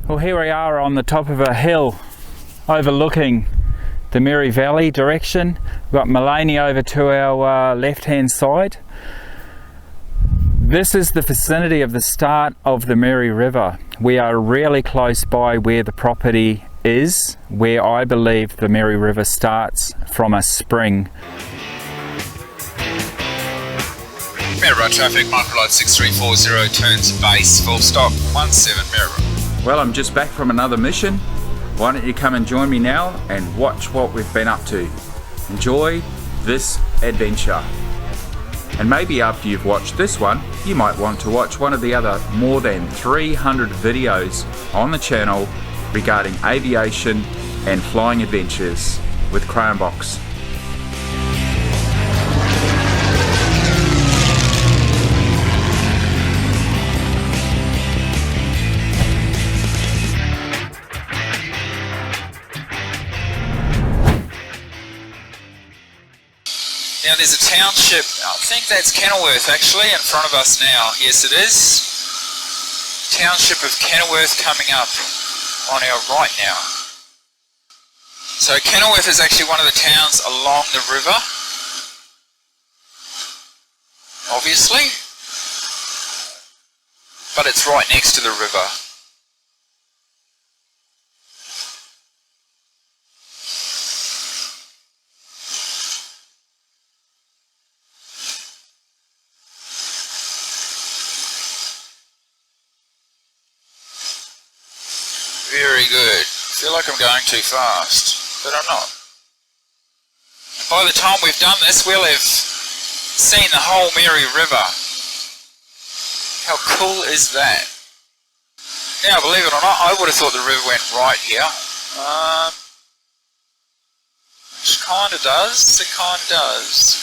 Well, here we are on the top of a hill overlooking the Mary Valley direction. We've got Mullaney over to our left hand side. This is the vicinity of the start of the Mary River. We are really close by where the property is, where I believe the Mary River starts from a spring. Maryborough traffic, microlight 6340, turns base, full stop, 17 Maryborough. Well, I'm just back from another mission. Why don't you come and join me now and watch what we've been up to. Enjoy this adventure. And maybe after you've watched this one, you might want to watch one of the other more than 300 videos on the channel regarding aviation and flying adventures with Crayonbox. Now there's a township, I think that's Kenilworth actually, in front of us now. Yes it is. Township of Kenilworth coming up on our right now. So Kenilworth is actually one of the towns along the river, obviously, but it's right next to the river. Very good. I feel like I'm going too fast, but I'm not. And by the time we've done this, we'll have seen the whole Mary River. How cool is that? Now, believe it or not, I would have thought the river went right here. Which kind of does. It kind of does.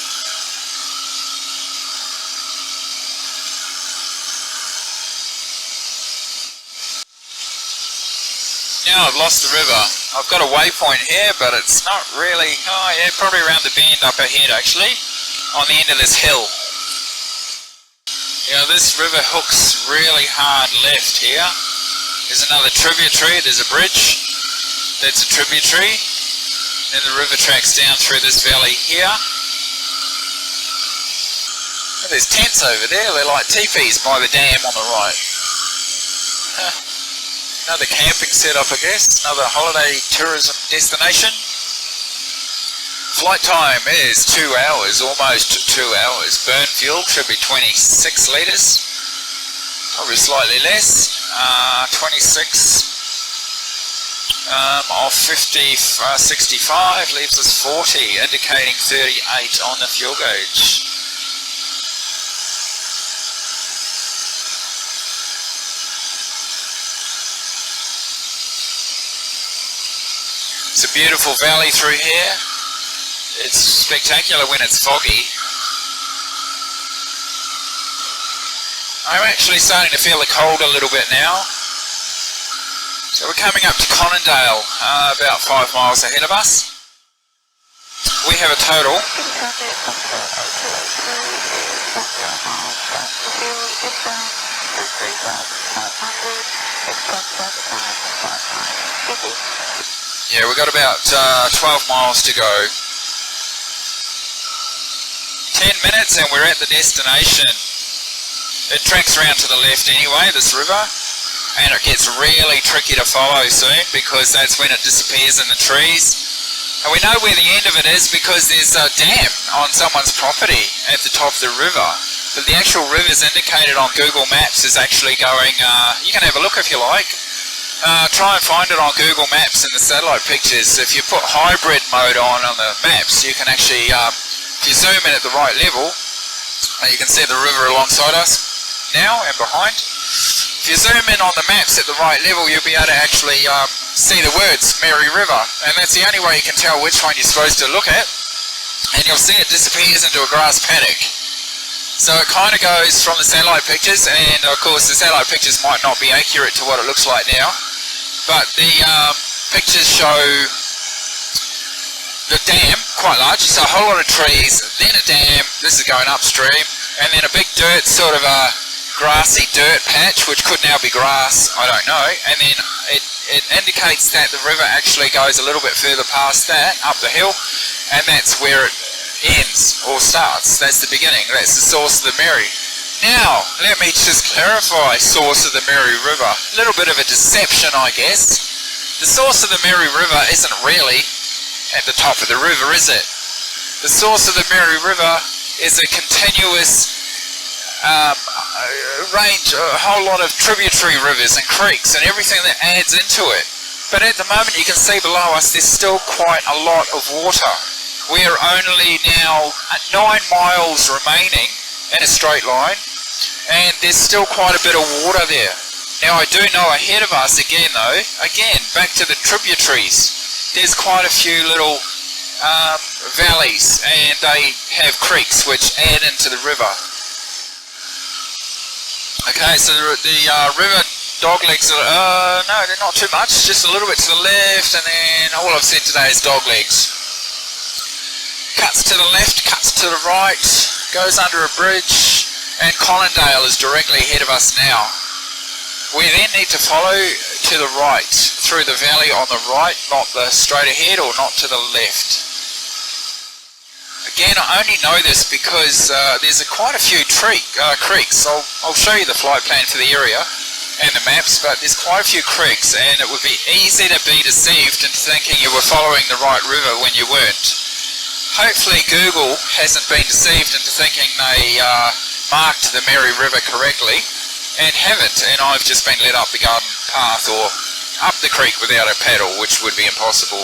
Now I've lost the river. I've got a waypoint here, but it's not really, oh yeah, probably around the bend up ahead actually, on the end of this hill. Yeah, this river hooks really hard left here. There's another tributary, there's a bridge, that's a tributary. Then the river tracks down through this valley here. Oh, there's tents over there, they're like teepees by the dam on the right. Another camping setup, I guess, another holiday tourism destination. Flight time is 2 hours, almost 2 hours. Burn fuel should be 26 litres, probably slightly less, 26 off 65 leaves us 40, indicating 38 on the fuel gauge. It's a beautiful valley through here. It's spectacular when it's foggy. I'm actually starting to feel the cold a little bit now. So we're coming up to Conondale, about 5 miles ahead of us. We have a total yeah, we've got about 12 miles to go. 10 minutes and we're at the destination. It tracks around to the left anyway, this river, and it gets really tricky to follow soon because that's when it disappears in the trees. And we know where the end of it is because there's a dam on someone's property at the top of the river. But the actual river is indicated on Google Maps is actually going, you can have a look if you like. Try and find it on Google Maps in the satellite pictures. If you put hybrid mode on the maps, you can actually, if you zoom in at the right level, you can see the river alongside us now and behind. If you zoom in on the maps at the right level, you'll be able to actually see the words Mary River, and that's the only way you can tell which one you're supposed to look at. And you'll see it disappears into a grass paddock. So it kind of goes from the satellite pictures, and of course the satellite pictures might not be accurate to what it looks like now, but the pictures show the dam, quite large, so a whole lot of trees, then a dam, this is going upstream, and then a big dirt sort of a grassy dirt patch, which could now be grass, I don't know, and then it indicates that the river actually goes a little bit further past that, up the hill, and that's where it ends, or starts. That's the beginning, that's the source of the Mary. Now, let me just clarify source of the Mary River. A little bit of a deception, I guess. The source of the Mary River isn't really at the top of the river, is it? The source of the Mary River is a continuous range, a whole lot of tributary rivers and creeks and everything that adds into it. But at the moment you can see below us there's still quite a lot of water. We are only now at 9 miles remaining in a straight line, and there's still quite a bit of water there. Now I do know ahead of us again though, back to the tributaries, there's quite a few little valleys, and they have creeks which add into the river. Okay, so the river doglegs are, no, they're not too much, just a little bit to the left, and then all I've said today is doglegs. Cuts to the left, cuts to the right, goes under a bridge, and Colindale is directly ahead of us now. We then need to follow to the right, through the valley on the right, not the straight ahead or not to the left. Again, I only know this because there's quite a few creeks. I'll show you the flight plan for the area and the maps, but there's quite a few creeks, and it would be easy to be deceived into thinking you were following the right river when you weren't. Hopefully Google hasn't been deceived into thinking they marked the Mary River correctly and haven't, and I've just been led up the garden path or up the creek without a paddle, which would be impossible.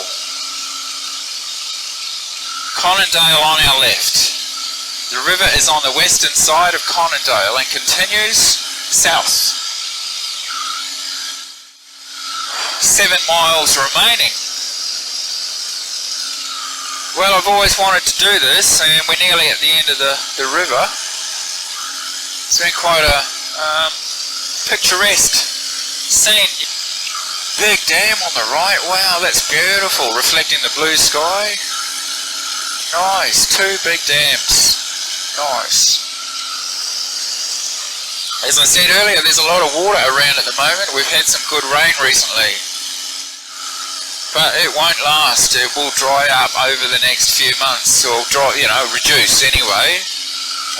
Colindale on our left. The river is on the western side of Colindale and continues south. 7 miles remaining. Well, I've always wanted to do this, and we're nearly at the end of the river. It's been quite a picturesque scene. Big dam on the right. Wow, that's beautiful, reflecting the blue sky. Nice, 2 big dams. Nice. As I said earlier, there's a lot of water around at the moment. We've had some good rain recently. But it won't last. It will dry up over the next few months, or reduce anyway.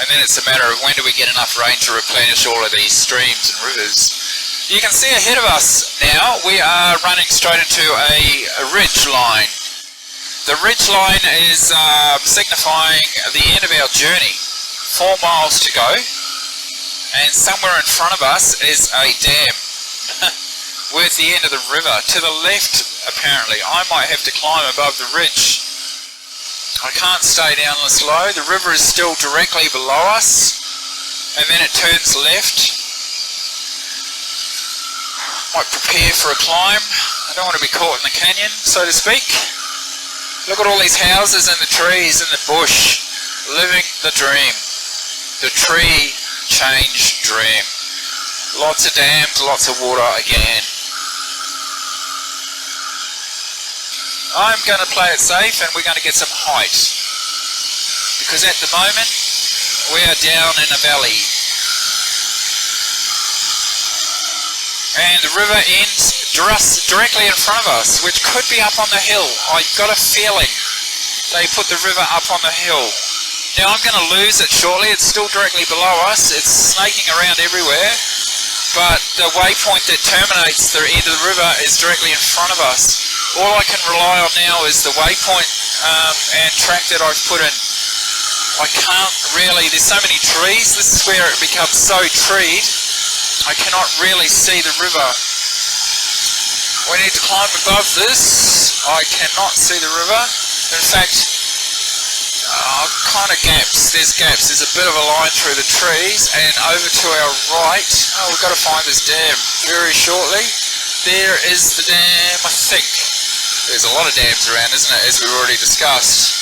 And then it's a matter of when do we get enough rain to replenish all of these streams and rivers. You can see ahead of us now, we are running straight into a ridge line. The ridge line is signifying the end of our journey. 4 miles to go, and somewhere in front of us is a dam with the end of the river. To the left, apparently, I might have to climb above the ridge. I can't stay down this low. The river is still directly below us, and then it turns left. Might prepare for a climb. I don't want to be caught in the canyon, so to speak. Look at all these houses and the trees and the bush, living the dream, the tree change dream. Lots of dams, lots of water again. I'm going to play it safe, and we're going to get some height, because at the moment we are down in a valley, and the river ends directly in front of us, which could be up on the hill. I got a feeling they put the river up on the hill. Now I'm going to lose it shortly. It's still directly below us. It's snaking around everywhere, but the waypoint that terminates the end of the river is directly in front of us. All I can rely on now is the waypoint and track that I've put in. I can't really, there's so many trees. This is where it becomes so treed, I cannot really see the river. We need to climb above this. I cannot see the river. In fact, kind of gaps. There's gaps. There's a bit of a line through the trees, and over to our right. Oh, we've got to find this dam very shortly. There is the dam, I think. There's a lot of dams around, isn't it, as we've already discussed.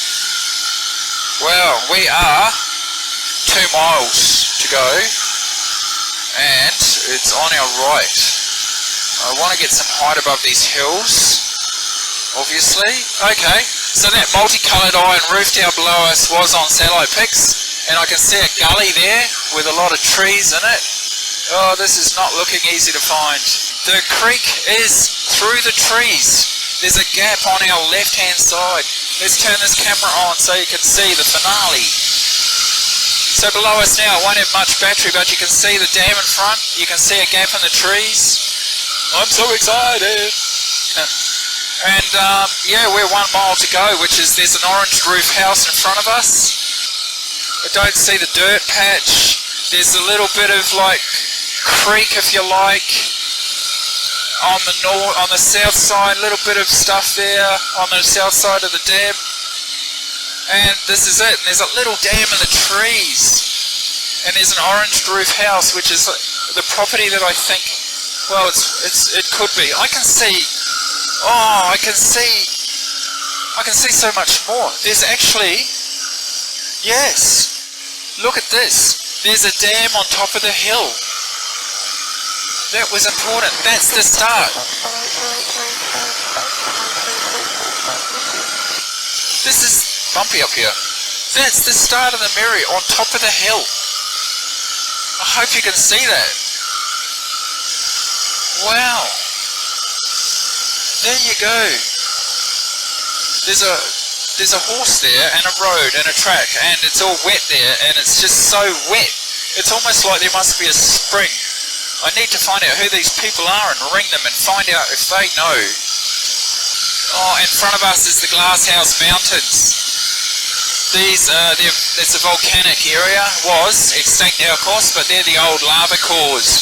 Well, we are 2 miles to go, and it's on our right. I want to get some height above these hills, obviously. Okay, so that multicoloured iron roof down below us was on satellite pics, and I can see a gully there with a lot of trees in it. Oh, this is not looking easy to find. The creek is through the trees. There's a gap on our left-hand side. Let's turn this camera on so you can see the finale. So below us now, it won't have much battery, but you can see the dam in front. You can see a gap in the trees. I'm so excited. And yeah, we're 1 mile to go, which is, there's an orange roof house in front of us. I don't see the dirt patch. There's a little bit of like creek, if you like, on the south side, a little bit of stuff there on the south side of the dam, and this is it. And there's a little dam in the trees, and there's an orange roof house, which is the property that I think, well, it could be. I can see so much more. There's actually, yes, look at this. There's a dam on top of the hill. That was important. That's the start. This is bumpy up here. That's the start of the Mary on top of the hill. I hope you can see that. Wow. There you go. There's a horse there and a road and a track, and it's all wet there, and it's just so wet. It's almost like there must be a spring. I need to find out who these people are and ring them and find out if they know. Oh, in front of us is the Glasshouse Mountains. It's a volcanic area, was extinct now of course, but they're the old lava cores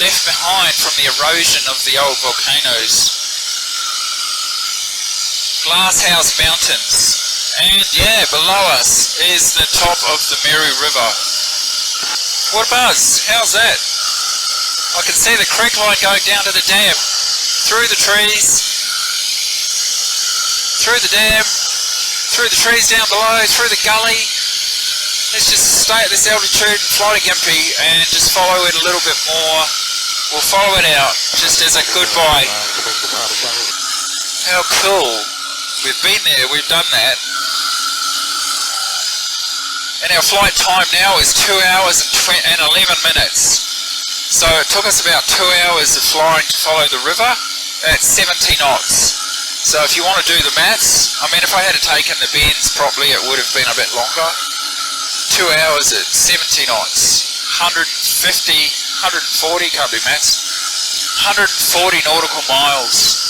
left behind from the erosion of the old volcanoes. Glasshouse Mountains. And yeah, below us is the top of the Mary River. What a buzz, how's that? I can see the creek line going down to the dam, through the trees, through the dam, through the trees down below, through the gully. Let's just stay at this altitude and fly to Gympie and just follow it a little bit more. We'll follow it out just as a goodbye. How cool. We've been there, we've done that. And our flight time now is 2 hours and 11 minutes. So it took us about 2 hours of flying to follow the river at 70 knots. So if you want to do the maths, I mean, if I had taken the bends properly, it would have been a bit longer. 2 hours at 70 knots, 150, 140, can't do maths, 140 nautical miles.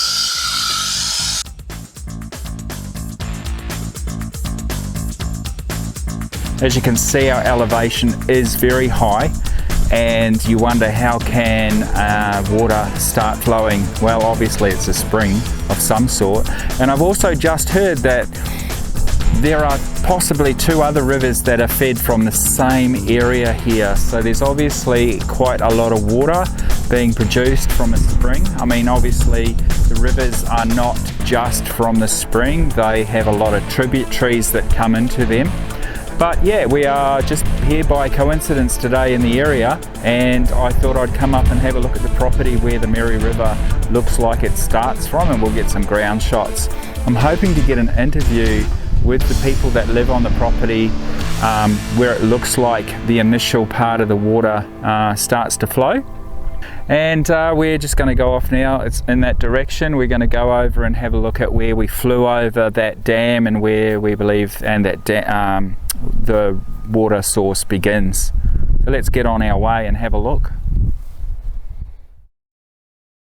As you can see, our elevation is very high, and you wonder how can water start flowing. Well, obviously it's a spring of some sort, and I've also just heard that there are possibly 2 other rivers that are fed from the same area here, so there's obviously quite a lot of water being produced from a spring. I mean, obviously the rivers are not just from the spring, they have a lot of tributaries that come into them. But yeah, we are just here by coincidence today in the area, and I thought I'd come up and have a look at the property where the Mary River looks like it starts from, and we'll get some ground shots. I'm hoping to get an interview with the people that live on the property where it looks like the initial part of the water starts to flow. And we're just going to go off now. It's in that direction. We're going to go over and have a look at where we flew over that dam and where we believe and that the water source begins. So let's get on our way and have a look.